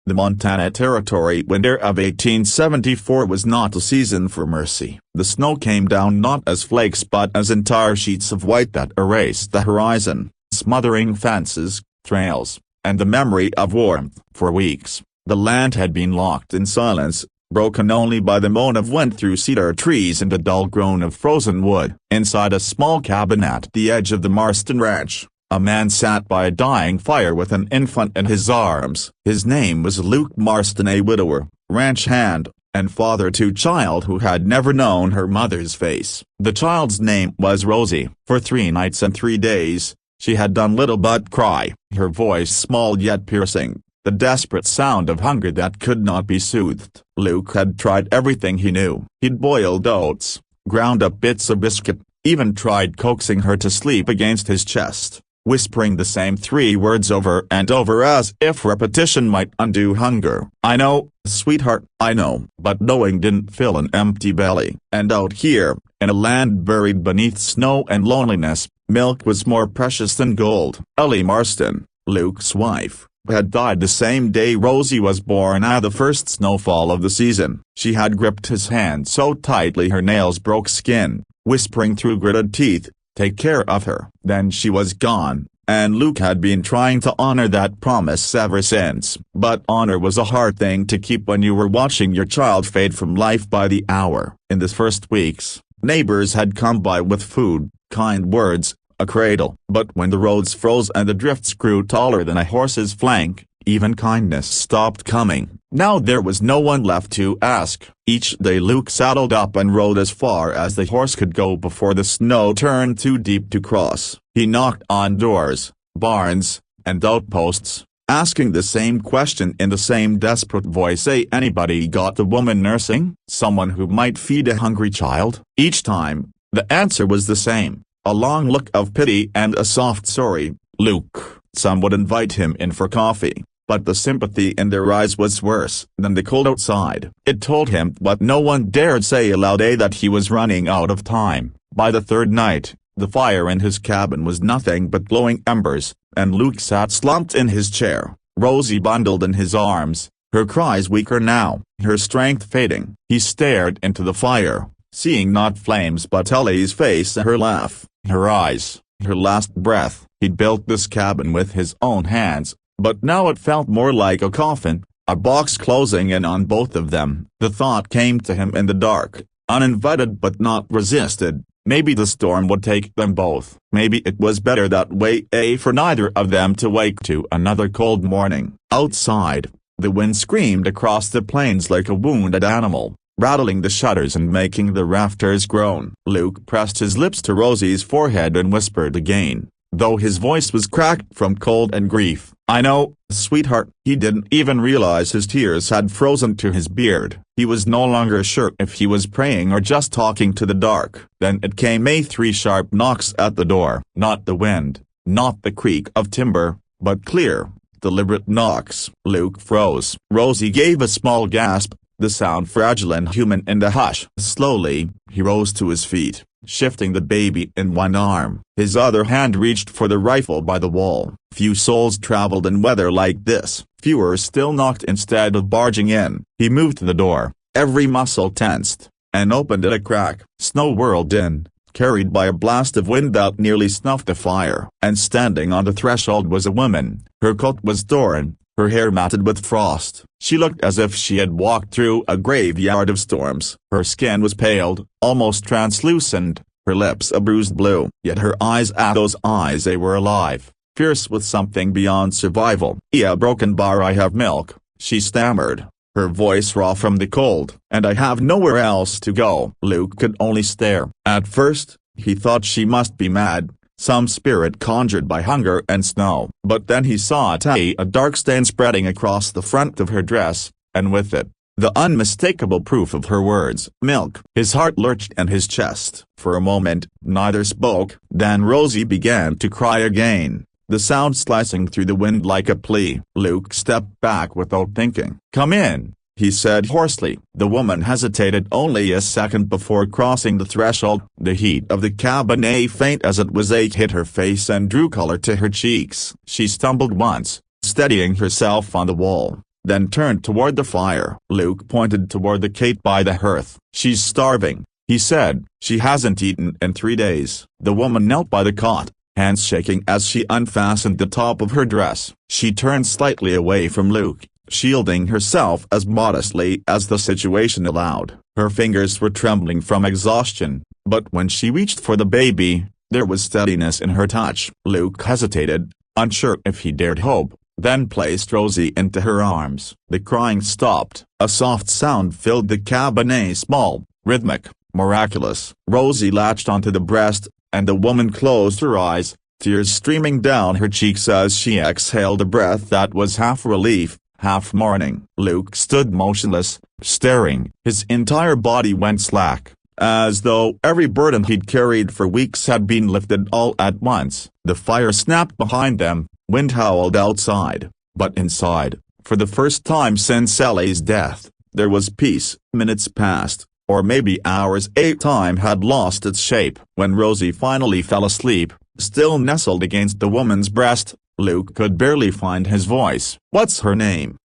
The Montana Territory winter of 1874 was not a season for mercy. The snow came down not as flakes but as entire sheets of white that erased the horizon, smothering fences, trails, and the memory of warmth. For weeks, the land had been locked in silence, broken only by the moan of wind through cedar trees and the dull groan of frozen wood. Inside a small cabin at the edge of the Marston Ranch, a man sat by a dying fire with an infant in his arms. His name was Luke Marston, a widower, ranch hand, and father to a child who had never known her mother's face. The child's name was Rosie. For 3 nights and 3 days, she had done little but cry, her voice small yet piercing, the desperate sound of hunger that could not be soothed. Luke had tried everything he knew. He'd boiled oats, ground up bits of biscuit, even tried coaxing her to sleep against his chest, whispering the same 3 words over and over as if repetition might undo hunger. "I know, sweetheart, I know." But knowing didn't fill an empty belly. And out here, in a land buried beneath snow and loneliness, milk was more precious than gold. Ellie Marston, Luke's wife, had died the same day Rosie was born at the first snowfall of the season. She had gripped his hand so tightly her nails broke skin, whispering through gritted teeth, "Take care of her." Then she was gone, and Luke had been trying to honor that promise ever since. But honor was a hard thing to keep when you were watching your child fade from life by the hour. In the first weeks, neighbors had come by with food, kind words, a cradle. But when the roads froze and the drifts grew taller than a horse's flank, even kindness stopped coming. Now there was no one left to ask. Each day Luke saddled up and rode as far as the horse could go before the snow turned too deep to cross. He knocked on doors, barns, and outposts, asking the same question in the same desperate voice. "Anybody got a woman nursing? Someone who might feed a hungry child?" Each time, the answer was the same, a long look of pity and a soft "sorry, Luke." Some would invite him in for coffee, but the sympathy in their eyes was worse than the cold outside. It told him what no one dared say aloud, that he was running out of time. By the 3rd night, the fire in his cabin was nothing but glowing embers, and Luke sat slumped in his chair, Rosie bundled in his arms, her cries weaker now, her strength fading. He stared into the fire, seeing not flames but Ellie's face, her laugh, her eyes, her last breath. He'd built this cabin with his own hands, but now it felt more like a coffin, a box closing in on both of them. The thought came to him in the dark, uninvited but not resisted. Maybe the storm would take them both. Maybe it was better that way, for neither of them to wake to another cold morning. Outside, the wind screamed across the plains like a wounded animal, rattling the shutters and making the rafters groan. Luke pressed his lips to Rosie's forehead and whispered again, though his voice was cracked from cold and grief, "I know, sweetheart." He didn't even realize his tears had frozen to his beard. He was no longer sure if he was praying or just talking to the dark. Then it came, 3 sharp knocks at the door. Not the wind, not the creak of timber, but clear, deliberate knocks. Luke froze. Rosie gave a small gasp, the sound fragile and human in the hush. Slowly, he rose to his feet, shifting the baby in one arm. His other hand reached for the rifle by the wall. Few souls traveled in weather like this. Fewer still knocked instead of barging in. He moved to the door, every muscle tensed, and opened it a crack. Snow whirled in, carried by a blast of wind that nearly snuffed the fire. And standing on the threshold was a woman. Her coat was torn, her hair matted with frost. She looked as if she had walked through a graveyard of storms. Her skin was paled, almost translucent, her lips a bruised blue. Yet her eyes, those eyes, they were alive, fierce with something beyond survival. "A broken bar, I have milk," she stammered, her voice raw from the cold. "And I have nowhere else to go." Luke could only stare. At first, he thought she must be mad, some spirit conjured by hunger and snow. But then he saw a dark stain spreading across the front of her dress, and with it, the unmistakable proof of her words, "milk." His heart lurched in his chest. For a moment, neither spoke. Then Rosie began to cry again, the sound slicing through the wind like a plea. Luke stepped back without thinking. "Come in," he said hoarsely. The woman hesitated only a second before crossing the threshold. The heat of the cabin, faint as it was, hit her face and drew color to her cheeks. She stumbled once, steadying herself on the wall, then turned toward the fire. Luke pointed toward the Kate by the hearth. "She's starving," he said. "She hasn't eaten in 3 days." The woman knelt by the cot, hands shaking as she unfastened the top of her dress. She turned slightly away from Luke, shielding herself as modestly as the situation allowed. Her fingers were trembling from exhaustion, but when she reached for the baby, there was steadiness in her touch. Luke hesitated, unsure if he dared hope, then placed Rosie into her arms. The crying stopped. A soft sound filled the cabin, a small, rhythmic, miraculous. Rosie latched onto the breast, and the woman closed her eyes, tears streaming down her cheeks as she exhaled a breath that was half relief, half mourning. Luke stood motionless, staring. His entire body went slack, as though every burden he'd carried for weeks had been lifted all at once. The fire snapped behind them, wind howled outside, but inside, for the first time since Ellie's death, there was peace. Minutes passed, or maybe hours. Time had lost its shape. When Rosie finally fell asleep, still nestled against the woman's breast, Luke could barely find his voice. "What's her name?"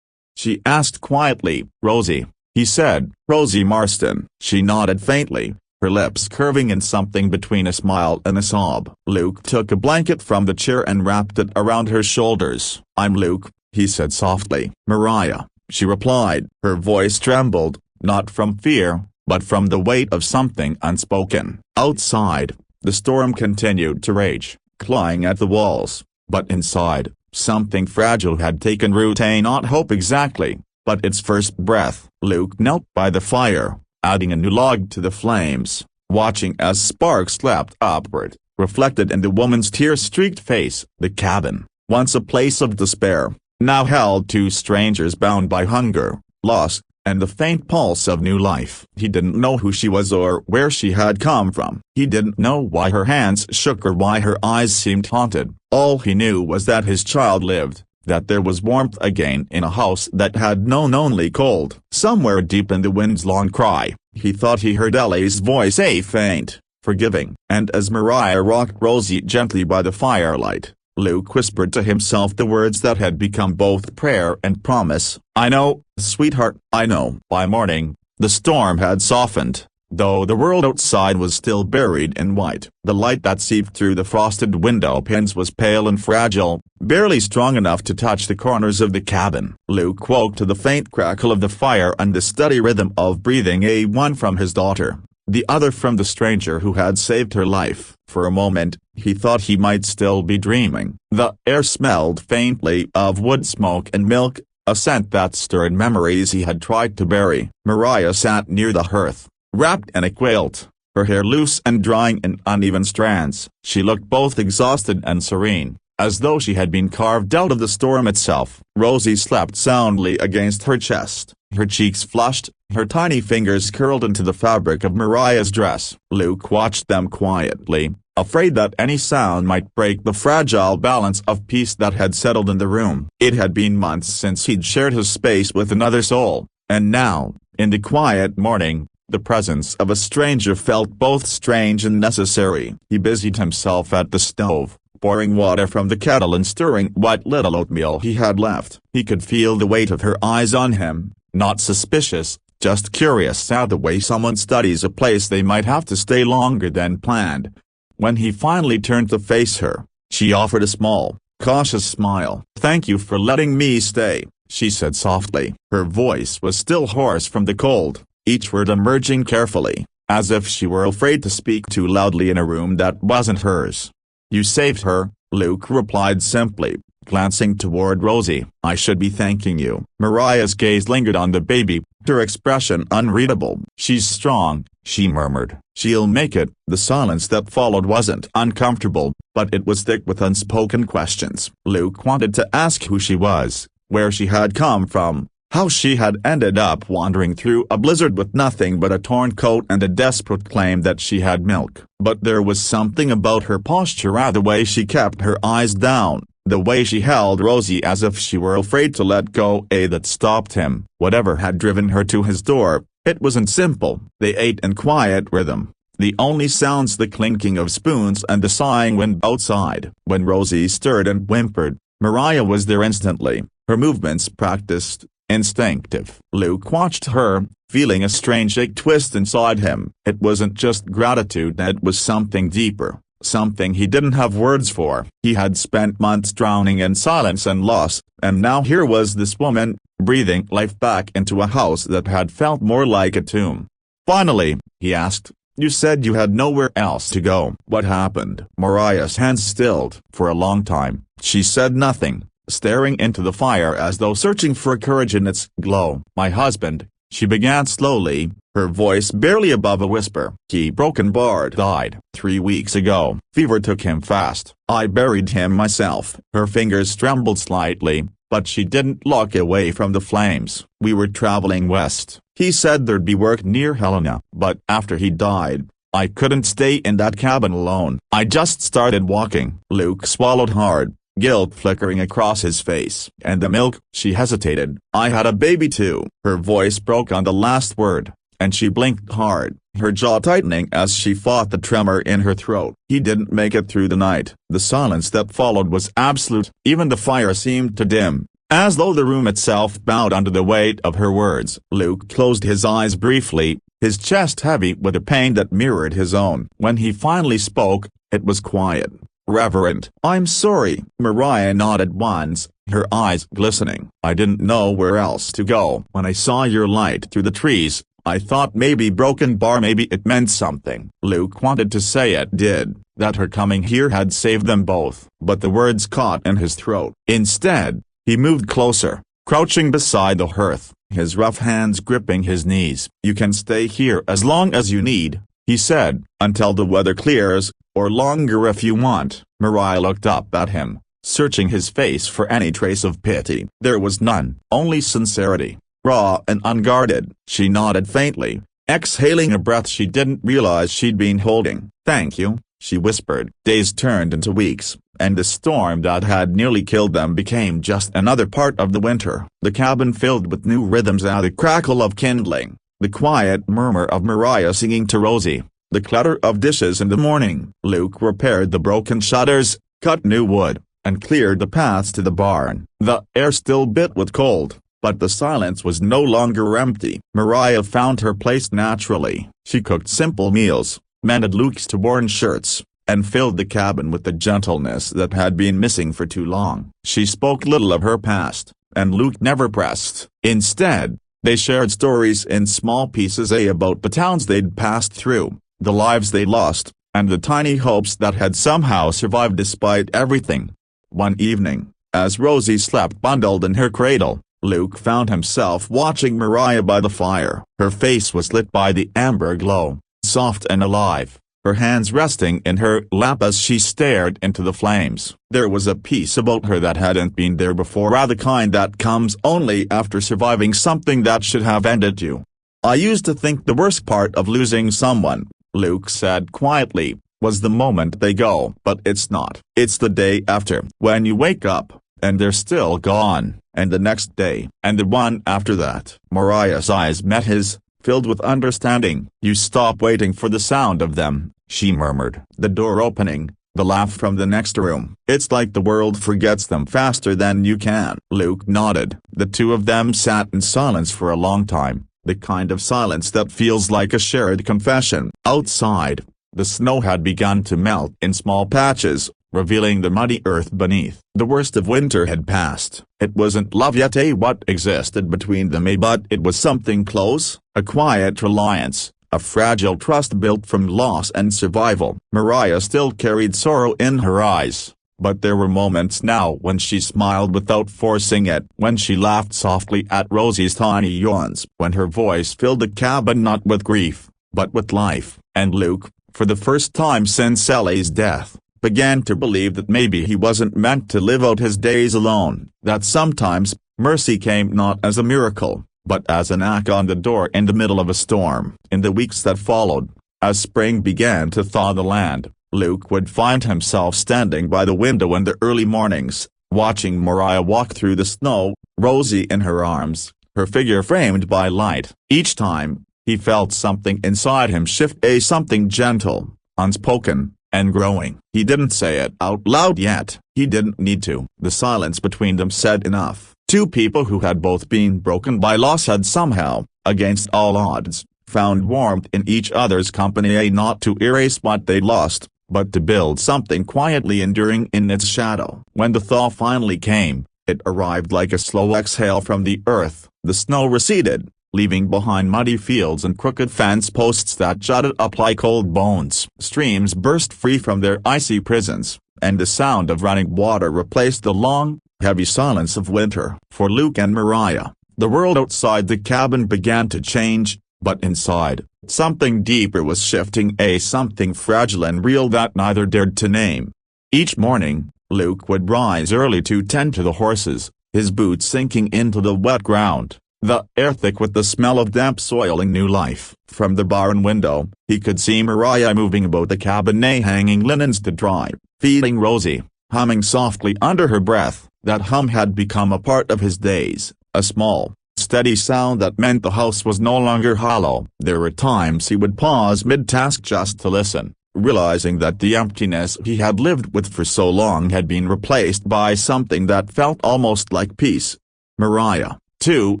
she asked quietly. "Rosie," he said. "Rosie Marston." She nodded faintly, her lips curving in something between a smile and a sob. Luke took a blanket from the chair and wrapped it around her shoulders. "I'm Luke," he said softly. "Mariah," she replied. Her voice trembled, not from fear, but from the weight of something unspoken. Outside, the storm continued to rage, clawing at the walls, but inside, something fragile had taken root. Not hope exactly, but its first breath. Luke knelt by the fire, adding a new log to the flames, watching as sparks leapt upward, reflected in the woman's tear-streaked face. The cabin, once a place of despair, now held 2 strangers bound by hunger, loss, and the faint pulse of new life. He didn't know who she was or where she had come from. He didn't know why her hands shook or why her eyes seemed haunted. All he knew was that his child lived, that there was warmth again in a house that had known only cold. Somewhere deep in the wind's long cry, he thought he heard Ellie's voice, a faint, forgiving. And as Mariah rocked Rosie gently by the firelight, Luke whispered to himself the words that had become both prayer and promise. "I know, sweetheart, I know." By morning, the storm had softened, though the world outside was still buried in white. The light that seeped through the frosted window panes was pale and fragile, barely strong enough to touch the corners of the cabin. Luke woke to the faint crackle of the fire and the steady rhythm of breathing, one from his daughter, the other from the stranger who had saved her life. For a moment, he thought he might still be dreaming. The air smelled faintly of wood smoke and milk, a scent that stirred memories he had tried to bury. Mariah sat near the hearth, wrapped in a quilt, her hair loose and drying in uneven strands. She looked both exhausted and serene, as though she had been carved out of the storm itself. Rosie slept soundly against her chest, her cheeks flushed, her tiny fingers curled into the fabric of Mariah's dress. Luke watched them quietly, afraid that any sound might break the fragile balance of peace that had settled in the room. It had been months since he'd shared his space with another soul, and now, in the quiet morning, the presence of a stranger felt both strange and necessary. He busied himself at the stove, pouring water from the kettle and stirring what little oatmeal he had left. He could feel the weight of her eyes on him, not suspicious, just curious, the way someone studies a place they might have to stay longer than planned. When he finally turned to face her, she offered a small, cautious smile. "Thank you for letting me stay," she said softly. Her voice was still hoarse from the cold, each word emerging carefully, as if she were afraid to speak too loudly in a room that wasn't hers. "You saved her," Luke replied simply, glancing toward Rosie. "I should be thanking you." Mariah's gaze lingered on the baby, her expression unreadable. "She's strong," she murmured. "She'll make it." The silence that followed wasn't uncomfortable, but it was thick with unspoken questions. Luke wanted to ask who she was, where she had come from, how she had ended up wandering through a blizzard with nothing but a torn coat and a desperate claim that she had milk. But there was something about her posture, the way she kept her eyes down, the way she held Rosie as if she were afraid to let go, that stopped him. Whatever had driven her to his door, it wasn't simple. They ate in quiet rhythm, the only sounds the clinking of spoons and the sighing wind outside. When Rosie stirred and whimpered, Mariah was there instantly, her movements practiced, instinctive. Luke watched her, feeling a strange ache twist inside him. It wasn't just gratitude, it was something deeper, something he didn't have words for. He had spent months drowning in silence and loss, and now here was this woman, breathing life back into a house that had felt more like a tomb. Finally, he asked, "You said you had nowhere else to go. What happened?" Mariah's hands stilled. For a long time, she said nothing, staring into the fire as though searching for courage in its glow. "My husband," she began slowly, her voice barely above a whisper. "He broken Bard died 3 weeks ago. Fever took him fast. I buried him myself." Her fingers trembled slightly, but she didn't look away from the flames. "We were traveling west. He said there'd be work near Helena. But after he died, I couldn't stay in that cabin alone. I just started walking." Luke swallowed hard, guilt flickering across his face. "And the milk?" She hesitated. "I had a baby too." Her voice broke on the last word, and she blinked hard, her jaw tightening as she fought the tremor in her throat. "He didn't make it through the night." The silence that followed was absolute. Even the fire seemed to dim, as though the room itself bowed under the weight of her words. Luke closed his eyes briefly, his chest heavy with a pain that mirrored his own. When he finally spoke, it was quiet, reverent. "I'm sorry." Mariah nodded once, her eyes glistening. "I didn't know where else to go. When I saw your light through the trees, I thought maybe broken bar, maybe it meant something." Luke wanted to say it did, that her coming here had saved them both, but the words caught in his throat. Instead, he moved closer, crouching beside the hearth, his rough hands gripping his knees. "You can stay here as long as you need," he said, "until the weather clears, or longer if you want." Mariah looked up at him, searching his face for any trace of pity. There was none, only sincerity, raw and unguarded. She nodded faintly, exhaling a breath she didn't realize she'd been holding. "Thank you," she whispered. Days turned into weeks, and the storm that had nearly killed them became just another part of the winter. The cabin filled with new rhythms, and the crackle of kindling, the quiet murmur of Mariah singing to Rosie, the clatter of dishes in the morning. Luke repaired the broken shutters, cut new wood, and cleared the paths to the barn. The air still bit with cold, but the silence was no longer empty. Mariah found her place naturally. She cooked simple meals, mended Luke's torn shirts, and filled the cabin with the gentleness that had been missing for too long. She spoke little of her past, and Luke never pressed. Instead, they shared stories in small pieces about the towns they'd passed through, the lives they lost, and the tiny hopes that had somehow survived despite everything. One evening, as Rosie slept bundled in her cradle, Luke found himself watching Mariah by the fire. Her face was lit by the amber glow, soft and alive, her hands resting in her lap as she stared into the flames. There was a peace about her that hadn't been there before, the kind that comes only after surviving something that should have ended you. "I used to think the worst part of losing someone," Luke said quietly, "was the moment they go. But it's not. It's the day after. When you wake up, and they're still gone, and the next day, and the one after that." Mariah's eyes met his, filled with understanding. "You stop waiting for the sound of them," she murmured. "The door opening, the laugh from the next room. It's like the world forgets them faster than you can." Luke nodded. The two of them sat in silence for a long time, the kind of silence that feels like a shared confession. Outside, the snow had begun to melt in small patches, revealing the muddy earth beneath. The worst of winter had passed. It wasn't love yet, what existed between them, but it was something close, a quiet reliance, a fragile trust built from loss and survival. Mariah still carried sorrow in her eyes, but there were moments now when she smiled without forcing it, when she laughed softly at Rosie's tiny yawns, when her voice filled the cabin not with grief, but with life. And Luke, for the first time since Ellie's death, began to believe that maybe he wasn't meant to live out his days alone, that sometimes, mercy came not as a miracle, but as a knock on the door in the middle of a storm. In the weeks that followed, as spring began to thaw the land, Luke would find himself standing by the window in the early mornings, watching Mariah walk through the snow, Rosie in her arms, her figure framed by light. Each time, he felt something inside him shift, something gentle, unspoken, and growing. He didn't say it out loud yet. He didn't need to. The silence between them said enough. Two people who had both been broken by loss had somehow, against all odds, found warmth in each other's company, not to erase what they'd lost, but to build something quietly enduring in its shadow. When the thaw finally came, it arrived like a slow exhale from the earth. The snow receded, leaving behind muddy fields and crooked fence posts that jutted up like old bones. Streams burst free from their icy prisons, and the sound of running water replaced the long, heavy silence of winter. For Luke and Mariah, the world outside the cabin began to change, but inside, something deeper was shifting, something fragile and real that neither dared to name. Each morning, Luke would rise early to tend to the horses, his boots sinking into the wet ground, the air thick with the smell of damp soil and new life. From the barn window, he could see Mariah moving about the cabin, hanging linens to dry, feeding Rosie, humming softly under her breath. That hum had become a part of his days, a small, steady sound that meant the house was no longer hollow. There were times he would pause mid-task just to listen, realizing that the emptiness he had lived with for so long had been replaced by something that felt almost like peace. Mariah, too,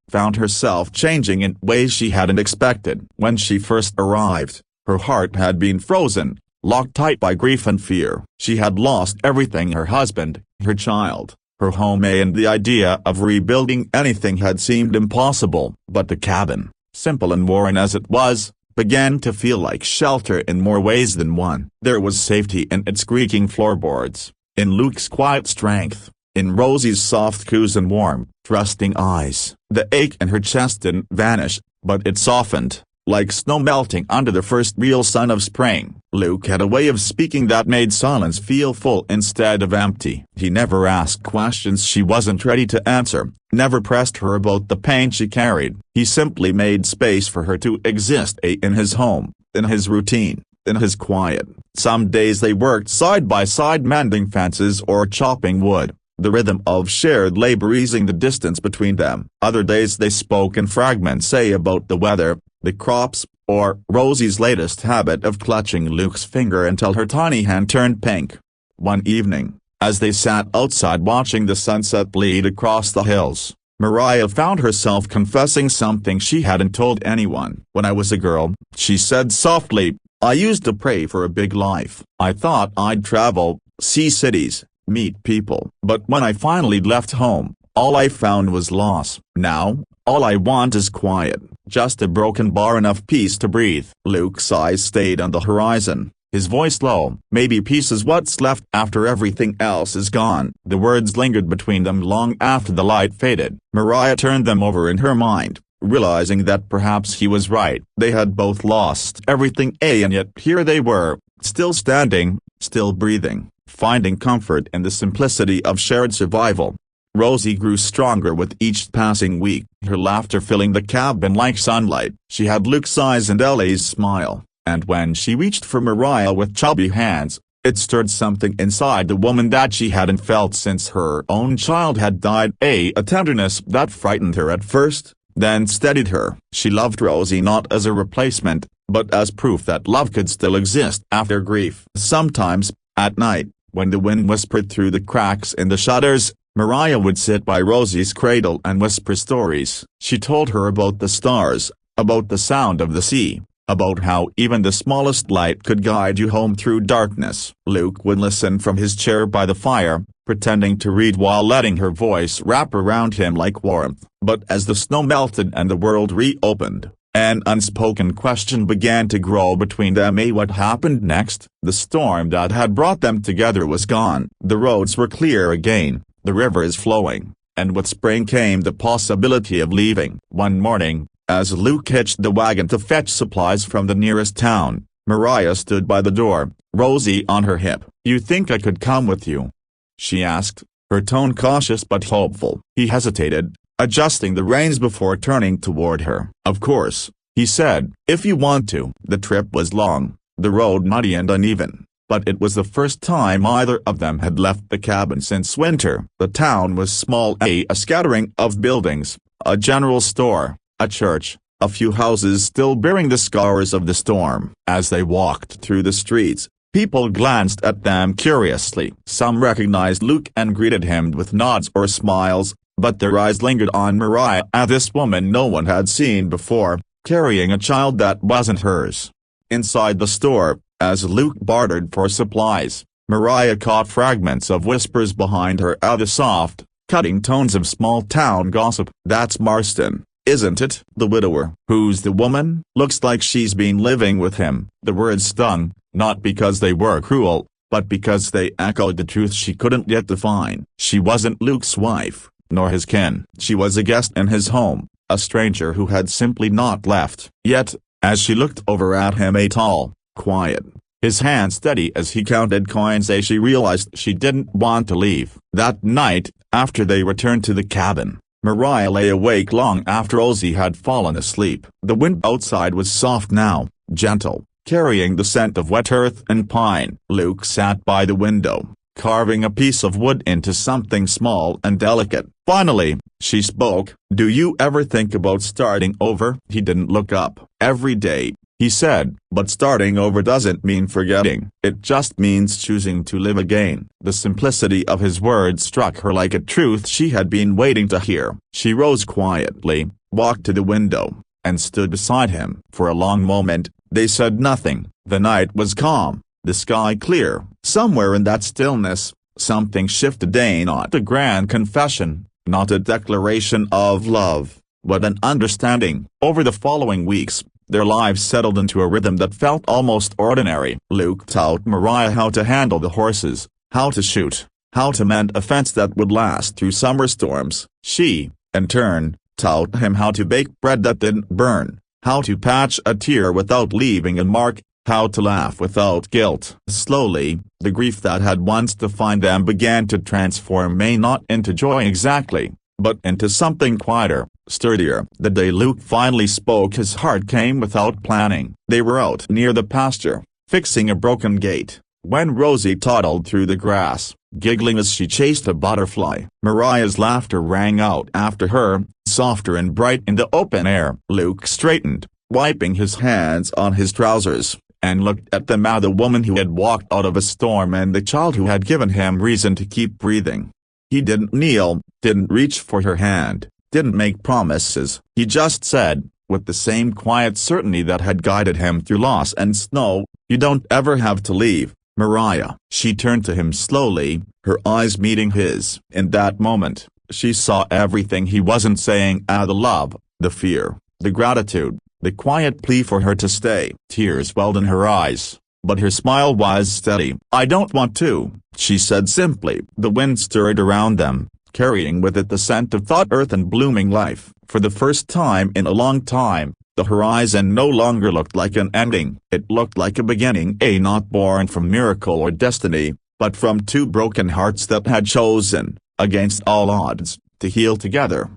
found herself changing in ways she hadn't expected. When she first arrived, her heart had been frozen, locked tight by grief and fear. She had lost everything: her husband, her child, her home, and the idea of rebuilding anything had seemed impossible. But the cabin, simple and worn as it was, began to feel like shelter in more ways than one. There was safety in its creaking floorboards, in Luke's quiet strength, in Rosie's soft coos and warm, trusting eyes. The ache in her chest didn't vanish, but it softened, like snow melting under the first real sun of spring. Luke had a way of speaking that made silence feel full instead of empty. He never asked questions she wasn't ready to answer, never pressed her about the pain she carried. He simply made space for her to exist in his home, in his routine, in his quiet. Some days they worked side by side, mending fences or chopping wood, the rhythm of shared labor easing the distance between them. Other days they spoke in fragments, about the weather, the crops, or Rosie's latest habit of clutching Luke's finger until her tiny hand turned pink. One evening, as they sat outside watching the sunset bleed across the hills, Mariah found herself confessing something she hadn't told anyone. "When I was a girl," she said softly, "I used to pray for a big life. I thought I'd travel, see cities, meet people. But when I finally left home, all I found was loss. Now, all I want is quiet, just a broken bar, enough peace to breathe." Luke's eyes stayed on the horizon, his voice low. "Maybe peace is what's left after everything else is gone." The words lingered between them long after the light faded. Mariah turned them over in her mind, realizing that perhaps he was right. They had both lost everything, and yet here they were, still standing, still breathing, finding comfort in the simplicity of shared survival. Rosie grew stronger with each passing week, her laughter filling the cabin like sunlight. She had Luke's eyes and Ellie's smile, and when she reached for Mariah with chubby hands, it stirred something inside the woman that she hadn't felt since her own child had died, a tenderness that frightened her at first, then steadied her. She loved Rosie not as a replacement, but as proof that love could still exist after grief. Sometimes, at night, when the wind whispered through the cracks in the shutters, Mariah would sit by Rosie's cradle and whisper stories. She told her about the stars, about the sound of the sea, about how even the smallest light could guide you home through darkness. Luke would listen from his chair by the fire, pretending to read while letting her voice wrap around him like warmth. But as the snow melted and the world reopened, an unspoken question began to grow between them. What happened next? The storm that had brought them together was gone. The roads were clear again, the rivers flowing, and with spring came the possibility of leaving. One morning, as Luke hitched the wagon to fetch supplies from the nearest town, Mariah stood by the door, Rosie on her hip. "You think I could come with you?" she asked, her tone cautious but hopeful. He hesitated, adjusting the reins before turning toward her. "Of course," he said, "if you want to." The trip was long, the road muddy and uneven, but it was the first time either of them had left the cabin since winter. The town was small, a scattering of buildings, a general store, a church, a few houses still bearing the scars of the storm. As they walked through the streets, people glanced at them curiously. Some recognized Luke and greeted him with nods or smiles, but their eyes lingered on Mariah, this woman no one had seen before, carrying a child that wasn't hers. Inside the store, as Luke bartered for supplies, Mariah caught fragments of whispers behind her, the soft, cutting tones of small-town gossip. "That's Marston, isn't it? The widower. Who's the woman? Looks like she's been living with him." The words stung, not because they were cruel, but because they echoed the truth she couldn't yet define. She wasn't Luke's wife, nor his kin. She was a guest in his home, a stranger who had simply not left. Yet, as she looked over at him, a tall, quiet, his hand steady as he counted coins, she realized she didn't want to leave. That night, after they returned to the cabin, Mariah lay awake long after Ozzy had fallen asleep. The wind outside was soft now, gentle, carrying the scent of wet earth and pine. Luke sat by the window, carving a piece of wood into something small and delicate. Finally, she spoke. "Do you ever think about starting over?" He didn't look up. "Every day," he said, "but starting over doesn't mean forgetting. It just means choosing to live again." The simplicity of his words struck her like a truth she had been waiting to hear. She rose quietly, walked to the window, and stood beside him. For a long moment, they said nothing. The night was calm, the sky clear. Somewhere in that stillness, something shifted. Not a grand confession, not a declaration of love, but an understanding. Over the following weeks, their lives settled into a rhythm that felt almost ordinary. Luke taught Mariah how to handle the horses, how to shoot, how to mend a fence that would last through summer storms. She, in turn, taught him how to bake bread that didn't burn, how to patch a tear without leaving a mark, how to laugh without guilt. Slowly, the grief that had once defined them began to transform, not into joy exactly, but into something quieter, sturdier. The day Luke finally spoke his heart came without planning. They were out near the pasture, fixing a broken gate, when Rosie toddled through the grass, giggling as she chased a butterfly. Mariah's laughter rang out after her, softer and bright in the open air. Luke straightened, wiping his hands on his trousers, and looked at the woman who had walked out of a storm and the child who had given him reason to keep breathing. He didn't kneel, didn't reach for her hand, didn't make promises. He just said, with the same quiet certainty that had guided him through loss and snow, "You don't ever have to leave, Mariah." She turned to him slowly, her eyes meeting his. In that moment, she saw everything he wasn't saying: the love, the fear, the gratitude, the quiet plea for her to stay. Tears welled in her eyes, but her smile was steady. "I don't want to," she said simply. The wind stirred around them, carrying with it the scent of thawed earth and blooming life. For the first time in a long time, the horizon no longer looked like an ending. It looked like a beginning, not born from miracle or destiny, but from two broken hearts that had chosen, against all odds, to heal together.